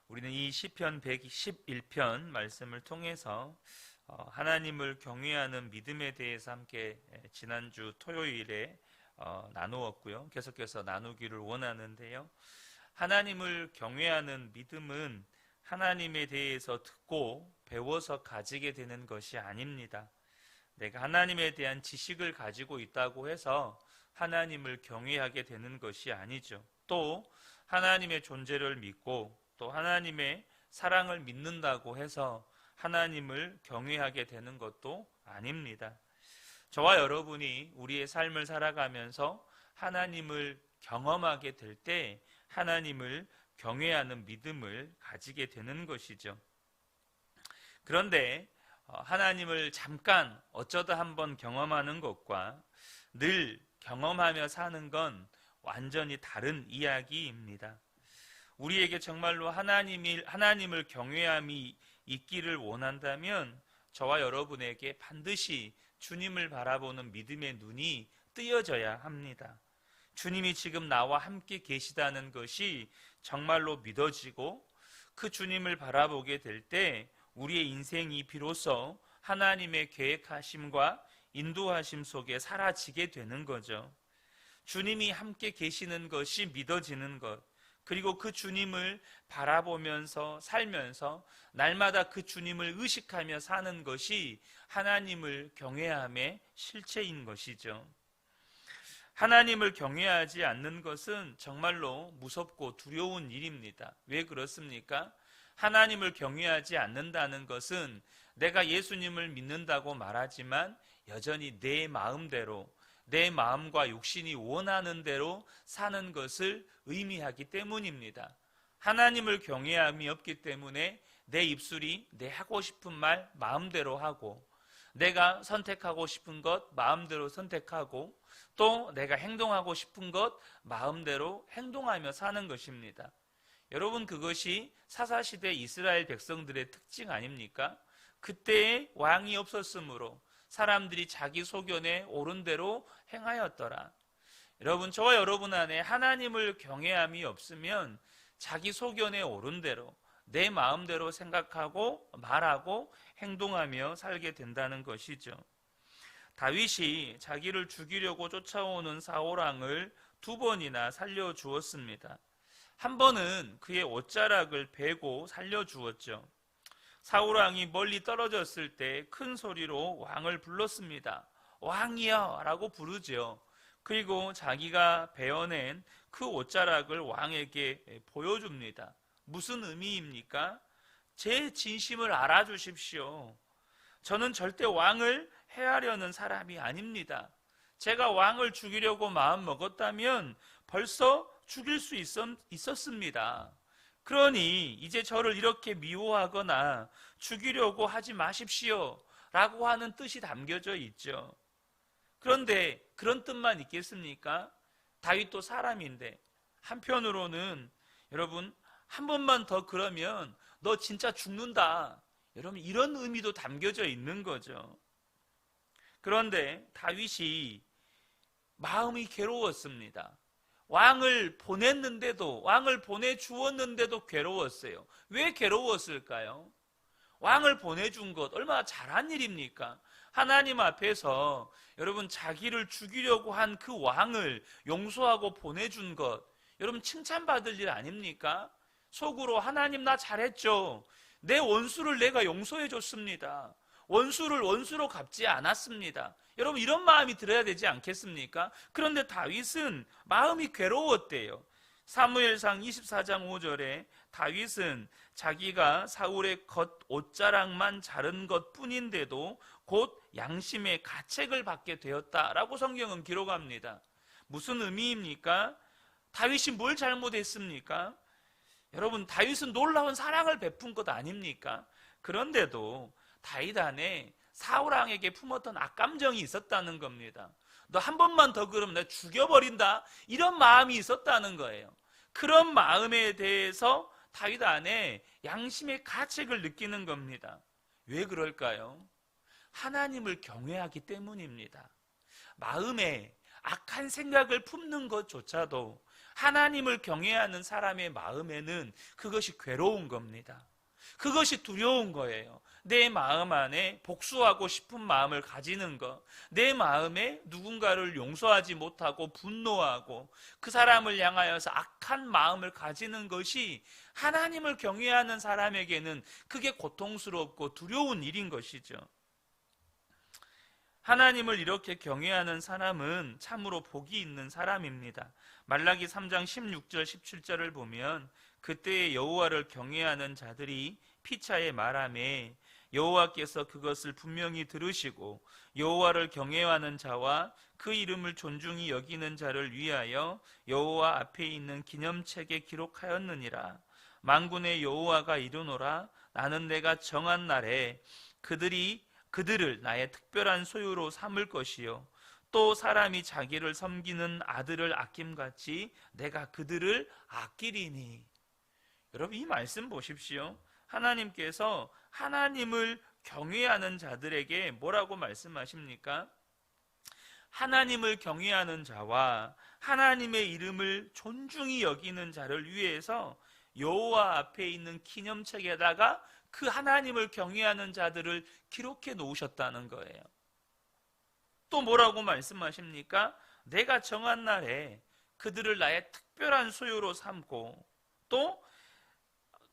우리는 이 시편 111편 말씀을 통해서 하나님을 경외하는 믿음에 대해서 함께 지난주 토요일에 나누었고요. 계속해서 나누기를 원하는데요. 하나님을 경외하는 믿음은 하나님에 대해서 듣고 배워서 가지게 되는 것이 아닙니다. 내가 하나님에 대한 지식을 가지고 있다고 해서 하나님을 경외하게 되는 것이 아니죠. 또 하나님의 존재를 믿고 또 하나님의 사랑을 믿는다고 해서 하나님을 경외하게 되는 것도 아닙니다. 저와 여러분이 우리의 삶을 살아가면서 하나님을 경험하게 될 때 하나님을 경외하는 믿음을 가지게 되는 것이죠. 그런데 하나님을 잠깐 어쩌다 한번 경험하는 것과 늘 경험하며 사는 건 완전히 다른 이야기입니다. 우리에게 정말로 하나님을 경외함이 있기를 원한다면 저와 여러분에게 반드시 주님을 바라보는 믿음의 눈이 뜨여져야 합니다. 주님이 지금 나와 함께 계시다는 것이 정말로 믿어지고 그 주님을 바라보게 될 때 우리의 인생이 비로소 하나님의 계획하심과 인도하심 속에 사라지게 되는 거죠. 주님이 함께 계시는 것이 믿어지는 것, 그리고 그 주님을 바라보면서 살면서 날마다 그 주님을 의식하며 사는 것이 하나님을 경외함의 실체인 것이죠. 하나님을 경외하지 않는 것은 정말로 무섭고 두려운 일입니다. 왜 그렇습니까? 하나님을 경외하지 않는다는 것은 내가 예수님을 믿는다고 말하지만 여전히 내 마음대로, 내 마음과 육신이 원하는 대로 사는 것을 의미하기 때문입니다. 하나님을 경외함이 없기 때문에 내 입술이 내 하고 싶은 말 마음대로 하고, 내가 선택하고 싶은 것 마음대로 선택하고, 또 내가 행동하고 싶은 것 마음대로 행동하며 사는 것입니다. 여러분, 그것이 사사시대 이스라엘 백성들의 특징 아닙니까? 그때에 왕이 없었으므로 사람들이 자기 소견에 옳은 대로 행하였더라. 여러분, 저와 여러분 안에 하나님을 경외함이 없으면 자기 소견에 옳은 대로 내 마음대로 생각하고 말하고 행동하며 살게 된다는 것이죠. 다윗이 자기를 죽이려고 쫓아오는 사울왕을 2번이나 살려주었습니다. 한 번은 그의 옷자락을 베고 살려주었죠. 사울왕이 멀리 떨어졌을 때 큰 소리로 왕을 불렀습니다. 왕이여! 라고 부르죠. 그리고 자기가 베어낸 그 옷자락을 왕에게 보여줍니다. 무슨 의미입니까? 제 진심을 알아주십시오. 저는 절대 왕을 해하려는 사람이 아닙니다. 제가 왕을 죽이려고 마음 먹었다면 벌써 죽일 수 있었습니다. 그러니 이제 저를 이렇게 미워하거나 죽이려고 하지 마십시오 라고 하는 뜻이 담겨져 있죠. 그런데 그런 뜻만 있겠습니까? 다윗도 사람인데, 한편으로는 여러분, 한 번만 더 그러면 너 진짜 죽는다, 여러분, 이런 의미도 담겨져 있는 거죠. 그런데 다윗이 마음이 괴로웠습니다. 왕을 보내주었는데도 괴로웠어요. 왜 괴로웠을까요? 왕을 보내준 것 얼마나 잘한 일입니까? 하나님 앞에서 여러분, 자기를 죽이려고 한 그 왕을 용서하고 보내준 것, 여러분, 칭찬받을 일 아닙니까? 속으로 하나님 나 잘했죠. 내 원수를 내가 용서해 줬습니다. 원수를 원수로 갚지 않았습니다. 여러분, 이런 마음이 들어야 되지 않겠습니까? 그런데 다윗은 마음이 괴로웠대요. 사무엘상 24장 5절에 다윗은 자기가 사울의 겉 옷자락만 자른 것 뿐인데도 곧 양심의 가책을 받게 되었다라고 성경은 기록합니다. 무슨 의미입니까? 다윗이 뭘 잘못했습니까? 여러분, 다윗은 놀라운 사랑을 베푼 것 아닙니까? 그런데도 다윗 안에 사울왕에게 품었던 악감정이 있었다는 겁니다. 너 한 번만 더 그러면 내가 죽여버린다, 이런 마음이 있었다는 거예요. 그런 마음에 대해서 다윗 안에 양심의 가책을 느끼는 겁니다. 왜 그럴까요? 하나님을 경외하기 때문입니다. 마음에 악한 생각을 품는 것조차도 하나님을 경외하는 사람의 마음에는 그것이 괴로운 겁니다. 그것이 두려운 거예요. 내 마음 안에 복수하고 싶은 마음을 가지는 것, 내 마음에 누군가를 용서하지 못하고 분노하고 그 사람을 향하여서 악한 마음을 가지는 것이 하나님을 경외하는 사람에게는 그게 고통스럽고 두려운 일인 것이죠. 하나님을 이렇게 경외하는 사람은 참으로 복이 있는 사람입니다. 말라기 3장 16절 17절을 보면 그때의 여호와를 경외하는 자들이 피차에 말하매 여호와께서 그것을 분명히 들으시고 여호와를 경외하는 자와 그 이름을 존중히 여기는 자를 위하여 여호와 앞에 있는 기념책에 기록하였느니라. 만군의 여호와가 이르노라. 나는 내가 정한 날에 그들을 나의 특별한 소유로 삼을 것이요 또 사람이 자기를 섬기는 아들을 아낌같이 내가 그들을 아끼리니. 여러분, 이 말씀 보십시오. 하나님께서 하나님을 경외하는 자들에게 뭐라고 말씀하십니까? 하나님을 경외하는 자와 하나님의 이름을 존중히 여기는 자를 위해서 여호와 앞에 있는 기념책에다가 그 하나님을 경외하는 자들을 기록해 놓으셨다는 거예요. 또 뭐라고 말씀하십니까? 내가 정한 날에 그들을 나의 특별한 소유로 삼고 또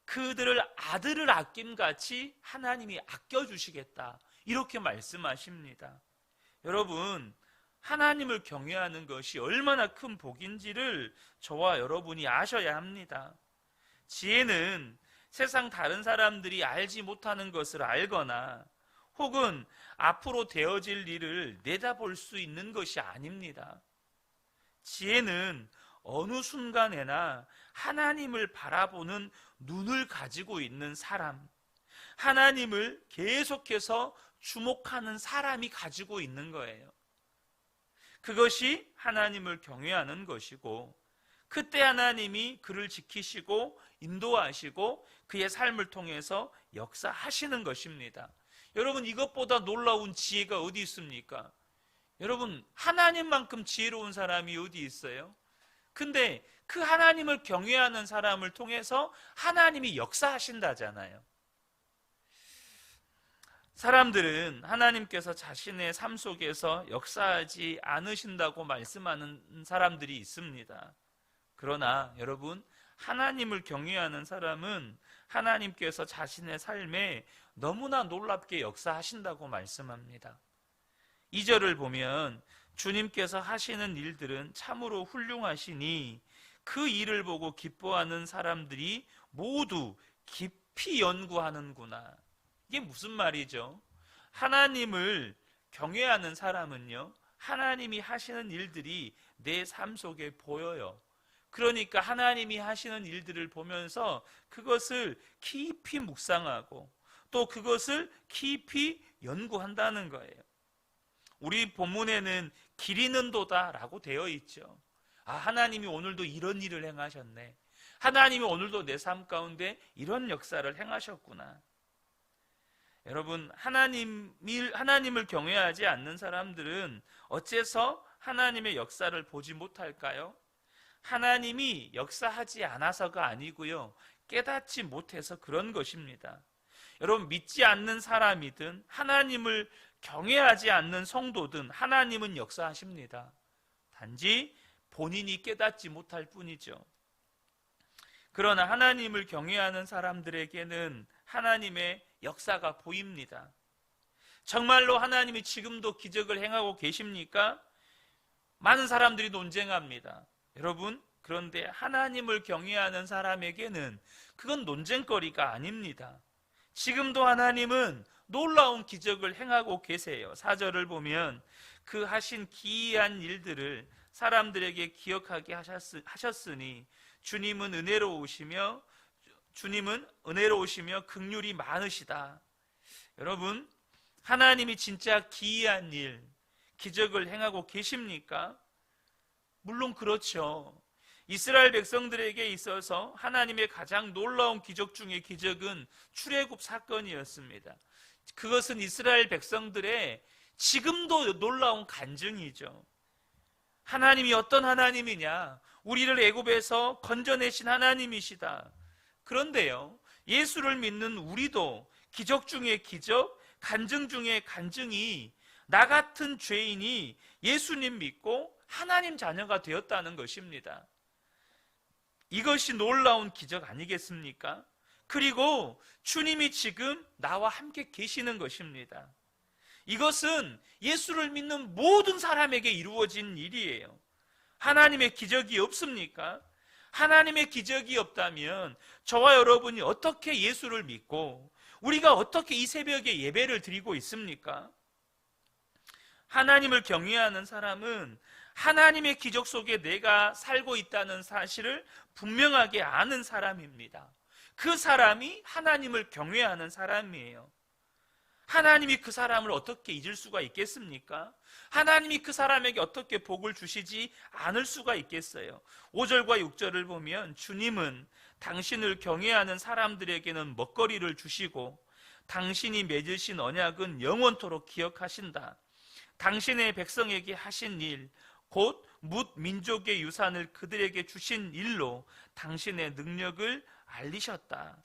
그들을 아들을 아낌같이 하나님이 아껴주시겠다, 이렇게 말씀하십니다. 여러분, 하나님을 경외하는 것이 얼마나 큰 복인지를 저와 여러분이 아셔야 합니다. 지혜는 세상 다른 사람들이 알지 못하는 것을 알거나 혹은 앞으로 되어질 일을 내다볼 수 있는 것이 아닙니다. 지혜는 어느 순간에나 하나님을 바라보는 눈을 가지고 있는 사람, 하나님을 계속해서 주목하는 사람이 가지고 있는 거예요. 그것이 하나님을 경외하는 것이고, 그때 하나님이 그를 지키시고 인도하시고 그의 삶을 통해서 역사하시는 것입니다. 여러분, 이것보다 놀라운 지혜가 어디 있습니까? 여러분, 하나님만큼 지혜로운 사람이 어디 있어요? 근데 그 하나님을 경외하는 사람을 통해서 하나님이 역사하신다잖아요. 사람들은 하나님께서 자신의 삶 속에서 역사하지 않으신다고 말씀하는 사람들이 있습니다. 그러나 여러분, 하나님을 경외하는 사람은 하나님께서 자신의 삶에 너무나 놀랍게 역사하신다고 말씀합니다. 2절을 보면 주님께서 하시는 일들은 참으로 훌륭하시니 그 일을 보고 기뻐하는 사람들이 모두 깊이 연구하는구나. 이게 무슨 말이죠? 하나님을 경외하는 사람은요, 하나님이 하시는 일들이 내 삶 속에 보여요. 그러니까 하나님이 하시는 일들을 보면서 그것을 깊이 묵상하고 또 그것을 깊이 연구한다는 거예요. 우리 본문에는 기리는도다라고 되어 있죠. 아, 하나님이 오늘도 이런 일을 행하셨네. 하나님이 오늘도 내 삶 가운데 이런 역사를 행하셨구나. 여러분, 하나님을 경외하지 않는 사람들은 어째서 하나님의 역사를 보지 못할까요? 하나님이 역사하지 않아서가 아니고요, 깨닫지 못해서 그런 것입니다. 여러분, 믿지 않는 사람이든 하나님을 경외하지 않는 성도든 하나님은 역사하십니다. 단지 본인이 깨닫지 못할 뿐이죠. 그러나 하나님을 경외하는 사람들에게는 하나님의 역사가 보입니다. 정말로 하나님이 지금도 기적을 행하고 계십니까? 많은 사람들이 논쟁합니다. 여러분, 그런데 하나님을 경외하는 사람에게는 그건 논쟁거리가 아닙니다. 지금도 하나님은 놀라운 기적을 행하고 계세요. 4절을 보면 그 하신 기이한 일들을 사람들에게 기억하게 하셨으니 주님은 은혜로우시며 긍휼이 많으시다. 여러분, 하나님이 진짜 기이한 일, 기적을 행하고 계십니까? 물론 그렇죠. 이스라엘 백성들에게 있어서 하나님의 가장 놀라운 기적 중의 기적은 출애굽 사건이었습니다. 그것은 이스라엘 백성들의 지금도 놀라운 간증이죠. 하나님이 어떤 하나님이냐? 우리를 애굽에서 건져내신 하나님이시다. 그런데요, 예수를 믿는 우리도 기적 중에 기적, 간증 중에 간증이 나 같은 죄인이 예수님 믿고 하나님 자녀가 되었다는 것입니다. 이것이 놀라운 기적 아니겠습니까? 그리고 주님이 지금 나와 함께 계시는 것입니다. 이것은 예수를 믿는 모든 사람에게 이루어진 일이에요. 하나님의 기적이 없습니까? 하나님의 기적이 없다면 저와 여러분이 어떻게 예수를 믿고 우리가 어떻게 이 새벽에 예배를 드리고 있습니까? 하나님을 경외하는 사람은 하나님의 기적 속에 내가 살고 있다는 사실을 분명하게 아는 사람입니다. 그 사람이 하나님을 경외하는 사람이에요. 하나님이 그 사람을 어떻게 잊을 수가 있겠습니까? 하나님이 그 사람에게 어떻게 복을 주시지 않을 수가 있겠어요? 5절과 6절을 보면 주님은 당신을 경외하는 사람들에게는 먹거리를 주시고 당신이 맺으신 언약은 영원토록 기억하신다. 당신의 백성에게 하신 일, 곧 뭇 민족의 유산을 그들에게 주신 일로 당신의 능력을 알리셨다.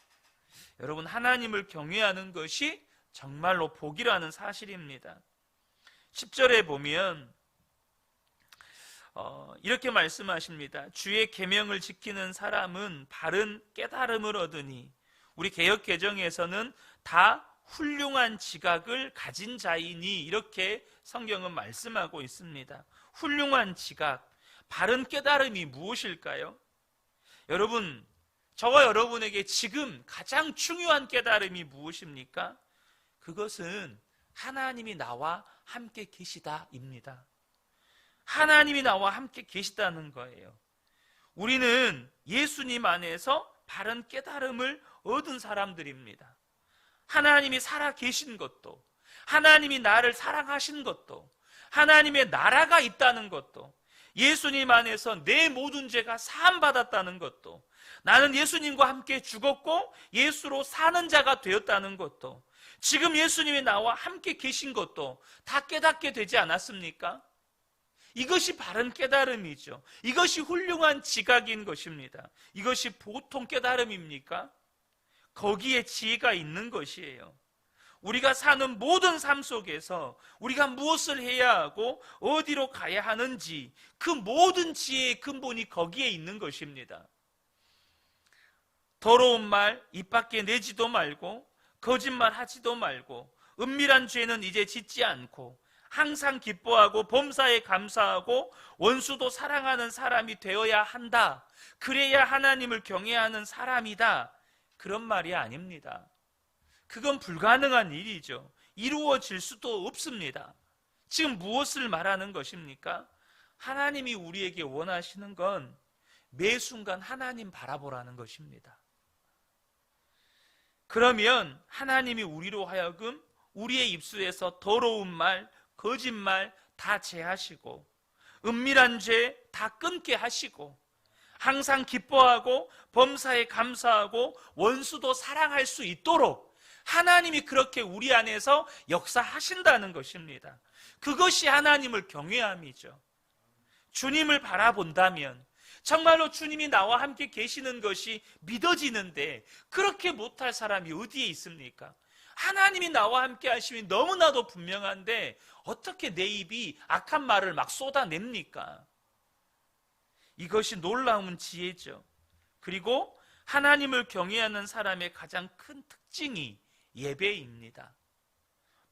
여러분, 하나님을 경외하는 것이 정말로 복이라는 사실입니다. 10절에 보면 이렇게 말씀하십니다. 주의 계명을 지키는 사람은 바른 깨달음을 얻으니, 우리 개역개정에서는 다 훌륭한 지각을 가진 자이니, 이렇게 성경은 말씀하고 있습니다. 훌륭한 지각, 바른 깨달음이 무엇일까요? 여러분, 저와 여러분에게 지금 가장 중요한 깨달음이 무엇입니까? 그것은 하나님이 나와 함께 계시다입니다. 하나님이 나와 함께 계시다는 거예요. 우리는 예수님 안에서 바른 깨달음을 얻은 사람들입니다. 하나님이 살아 계신 것도, 하나님이 나를 사랑하신 것도, 하나님의 나라가 있다는 것도, 예수님 안에서 내 모든 죄가 사함받았다는 것도, 나는 예수님과 함께 죽었고 예수로 사는 자가 되었다는 것도, 지금 예수님이 나와 함께 계신 것도 다 깨닫게 되지 않았습니까? 이것이 바른 깨달음이죠. 이것이 훌륭한 지각인 것입니다. 이것이 보통 깨달음입니까? 거기에 지혜가 있는 것이에요. 우리가 사는 모든 삶 속에서 우리가 무엇을 해야 하고 어디로 가야 하는지, 그 모든 지혜의 근본이 거기에 있는 것입니다. 더러운 말 입 밖에 내지도 말고, 거짓말 하지도 말고, 은밀한 죄는 이제 짓지 않고, 항상 기뻐하고 범사에 감사하고 원수도 사랑하는 사람이 되어야 한다. 그래야 하나님을 경외하는 사람이다. 그런 말이 아닙니다. 그건 불가능한 일이죠. 이루어질 수도 없습니다. 지금 무엇을 말하는 것입니까? 하나님이 우리에게 원하시는 건 매 순간 하나님 바라보라는 것입니다. 그러면 하나님이 우리로 하여금 우리의 입술에서 더러운 말, 거짓말 다 제하시고, 은밀한 죄 다 끊게 하시고, 항상 기뻐하고 범사에 감사하고 원수도 사랑할 수 있도록 하나님이 그렇게 우리 안에서 역사하신다는 것입니다. 그것이 하나님을 경외함이죠. 주님을 바라본다면 정말로 주님이 나와 함께 계시는 것이 믿어지는데, 그렇게 못할 사람이 어디에 있습니까? 하나님이 나와 함께 하심이 너무나도 분명한데 어떻게 내 입이 악한 말을 막 쏟아냅니까? 이것이 놀라운 지혜죠. 그리고 하나님을 경외하는 사람의 가장 큰 특징이 예배입니다.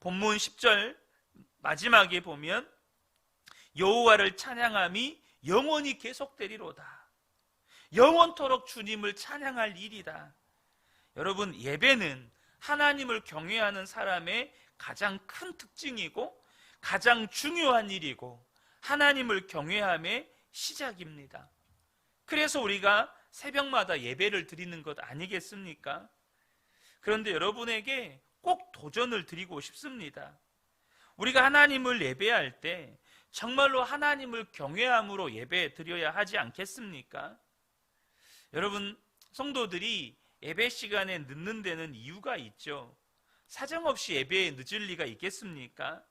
본문 10절 마지막에 보면 여호와를 찬양함이 영원히 계속되리로다. 영원토록 주님을 찬양할 일이다. 여러분, 예배는 하나님을 경외하는 사람의 가장 큰 특징이고 가장 중요한 일이고 하나님을 경외함의 시작입니다. 그래서 우리가 새벽마다 예배를 드리는 것 아니겠습니까? 그런데 여러분에게 꼭 도전을 드리고 싶습니다. 우리가 하나님을 예배할 때 정말로 하나님을 경외함으로 예배 드려야 하지 않겠습니까? 여러분, 성도들이 예배 시간에 늦는 데는 이유가 있죠. 사정없이 예배에 늦을 리가 있겠습니까?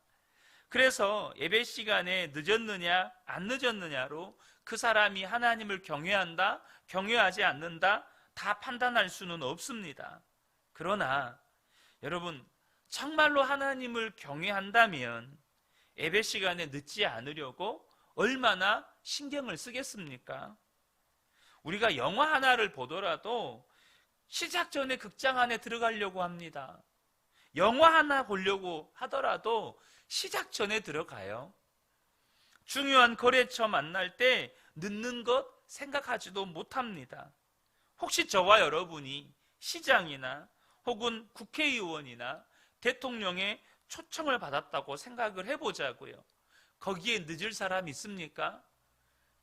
그래서 예배 시간에 늦었느냐 안 늦었느냐로 그 사람이 하나님을 경외한다, 경외하지 않는다 다 판단할 수는 없습니다. 그러나 여러분, 정말로 하나님을 경외한다면 예배 시간에 늦지 않으려고 얼마나 신경을 쓰겠습니까? 우리가 영화 하나를 보더라도 시작 전에 극장 안에 들어가려고 합니다. 영화 하나 보려고 하더라도 시작 전에 들어가요. 중요한 거래처 만날 때 늦는 것 생각하지도 못합니다. 혹시 저와 여러분이 시장이나 혹은 국회의원이나 대통령의 초청을 받았다고 생각을 해보자고요. 거기에 늦을 사람 있습니까?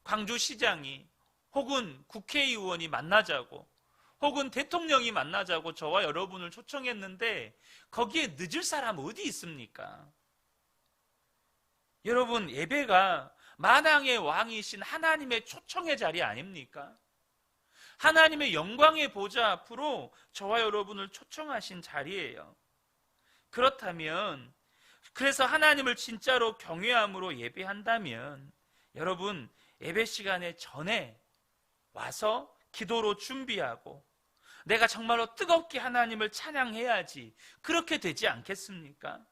광주시장이 혹은 국회의원이 만나자고 혹은 대통령이 만나자고 저와 여러분을 초청했는데 거기에 늦을 사람 어디 있습니까? 여러분, 예배가 만왕의 왕이신 하나님의 초청의 자리 아닙니까? 하나님의 영광의 보좌 앞으로 저와 여러분을 초청하신 자리예요. 그렇다면, 그래서 하나님을 진짜로 경외함으로 예배한다면 여러분, 예배 시간에 전에 와서 기도로 준비하고 내가 정말로 뜨겁게 하나님을 찬양해야지, 그렇게 되지 않겠습니까?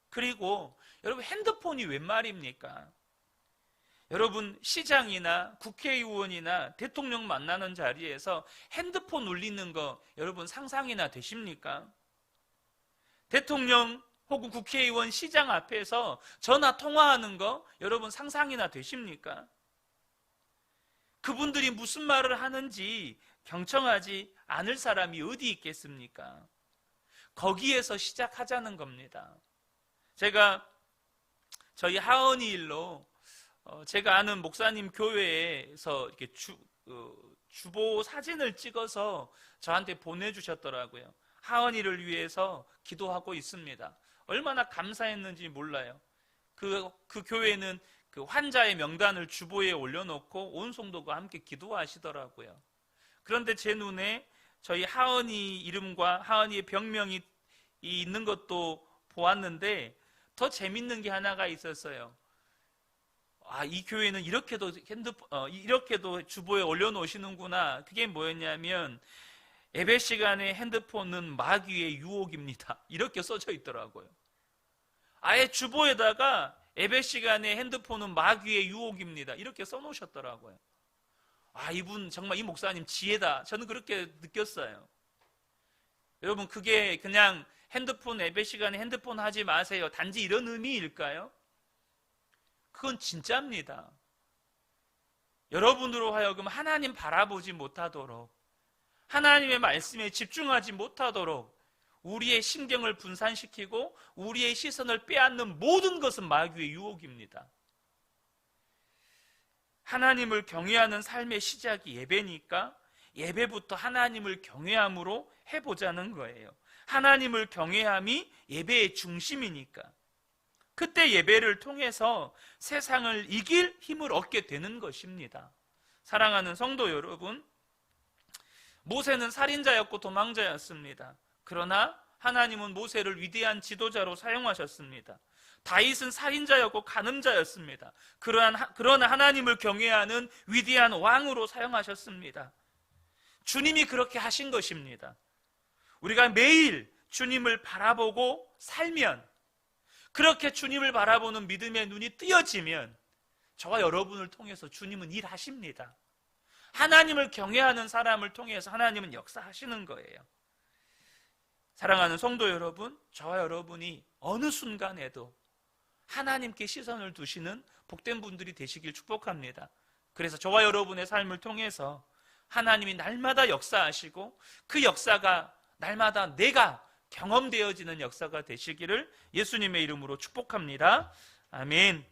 그리고 여러분, 핸드폰이 웬 말입니까? 여러분, 시장이나 국회의원이나 대통령 만나는 자리에서 핸드폰 울리는 거 여러분 상상이나 되십니까? 대통령 혹은 국회의원, 시장 앞에서 전화 통화하는 거 여러분 상상이나 되십니까? 그분들이 무슨 말을 하는지 경청하지 않을 사람이 어디 있겠습니까? 거기에서 시작하자는 겁니다. 제가 저희 하은이 일로 제가 아는 목사님 교회에서 이렇게 주보 사진을 찍어서 저한테 보내주셨더라고요. 하은이를 위해서 기도하고 있습니다. 얼마나 감사했는지 몰라요. 그 교회는 그 환자의 명단을 주보에 올려놓고 온 성도가 함께 기도하시더라고요. 그런데 제 눈에 저희 하은이 이름과 하은이의 병명이 있는 것도 보았는데 더 재밌는 게 하나가 있었어요. 이 교회는 이렇게도 이렇게도 주보에 올려놓으시는구나. 그게 뭐였냐면 예배 시간에 핸드폰은 마귀의 유혹입니다. 이렇게 써져 있더라고요. 아예 주보에다가 예배 시간에 핸드폰은 마귀의 유혹입니다. 이렇게 써놓으셨더라고요. 이분 정말 이 목사님 지혜다. 저는 그렇게 느꼈어요. 여러분, 그게 그냥 핸드폰 예배 시간에 핸드폰 하지 마세요, 단지 이런 의미일까요? 그건 진짜입니다. 여러분으로 하여금 하나님 바라보지 못하도록, 하나님의 말씀에 집중하지 못하도록 우리의 신경을 분산시키고 우리의 시선을 빼앗는 모든 것은 마귀의 유혹입니다. 하나님을 경외하는 삶의 시작이 예배니까 예배부터 하나님을 경외함으로 해보자는 거예요. 하나님을 경외함이 예배의 중심이니까. 그때 예배를 통해서 세상을 이길 힘을 얻게 되는 것입니다. 사랑하는 성도 여러분, 모세는 살인자였고 도망자였습니다. 그러나 하나님은 모세를 위대한 지도자로 사용하셨습니다. 다윗은 살인자였고 간음자였습니다. 그러나 하나님을 경외하는 위대한 왕으로 사용하셨습니다. 주님이 그렇게 하신 것입니다. 우리가 매일 주님을 바라보고 살면, 그렇게 주님을 바라보는 믿음의 눈이 뜨여지면 저와 여러분을 통해서 주님은 일하십니다. 하나님을 경외하는 사람을 통해서 하나님은 역사하시는 거예요. 사랑하는 성도 여러분, 저와 여러분이 어느 순간에도 하나님께 시선을 두시는 복된 분들이 되시길 축복합니다. 그래서 저와 여러분의 삶을 통해서 하나님이 날마다 역사하시고 그 역사가 날마다 내가 경험되어지는 역사가 되시기를 예수님의 이름으로 축복합니다. 아멘.